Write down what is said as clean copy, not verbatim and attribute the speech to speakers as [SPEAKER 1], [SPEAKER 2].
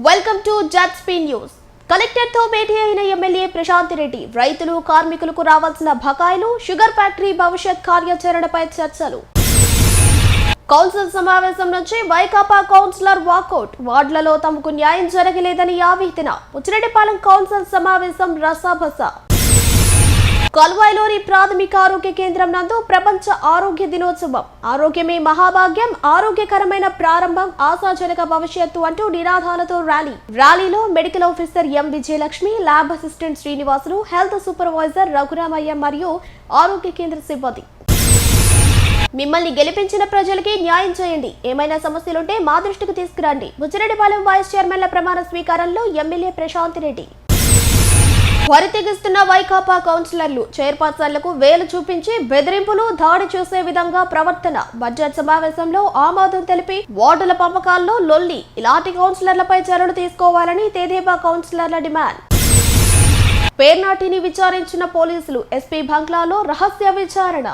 [SPEAKER 1] Welcome to జడ్స్పీ news. కలెక్టర్తో భేటీ అయిన MLA Prashanth Reddy రైతులు కార్మికులకు రావాల్సిన బకాయిలు, షుగర్ ఫ్యాక్టరీ భవిష్యత్ కార్యాచరణపై చర్చలు. కౌన్సిల్ సమావేశం నుంచి వైకాపా కౌన్సిలర్ వాకౌట్. వార్డులలో తమకు న్యాయం జరగలేదని ఆవేదన. ముచ్చిరెడ్డిపాలెం కౌన్సిల్ సమావేశం రసాబస. కల్వాయిలోని ప్రాథమిక ఆరోగ్య కేంద్రం నందు ప్రపంచ ఆరోగ్య దినోత్సవం. ఆరోగ్యమే మహాభాగ్యం, ఆరోగ్యకరమైన ప్రారంభం, ఆశాజనక భవిష్యత్తు అంటూ నినాదాలతో ర్యాలీలో medical officer M Vijayalakshmi, lab assistant Srinivasulu, health supervisor Raghuramayya మరియు ఆరోగ్య కేంద్ర సిబ్బంది. మిమ్మల్ని గెలిపించిన ప్రజలకి న్యాయం చేయండి, ఏమైనా సమస్యలుంటే మా దృష్టికి తీసుకురండి. ముచ్చిరెడ్డిపాలెం వైస్ చైర్మన్ల ప్రమాణ స్వీకారంలో ఎమ్మెల్యే ప్రశాంత్ రెడ్డి. వరితెగిస్తున్న వైకాపా కౌన్సిలర్లు, చైర్పర్సన్లకు వేలు చూపించి బెదిరింపులు, దాడి చేసే విధంగా ప్రవర్తన. బడ్జెట్ సమావేశంలో ఆమోదం తెలిపి వార్డుల పంపకాల్లో లొల్లి. ఇలాంటి కౌన్సిలర్లపై చర్యలు తీసుకోవాలని తెదేపా కౌన్సిలర్ల డిమాండ్. పేర్నాటిని విచారించిన పోలీసులు, ఎస్పీ బంగ్లాలో రహస్య విచారణ.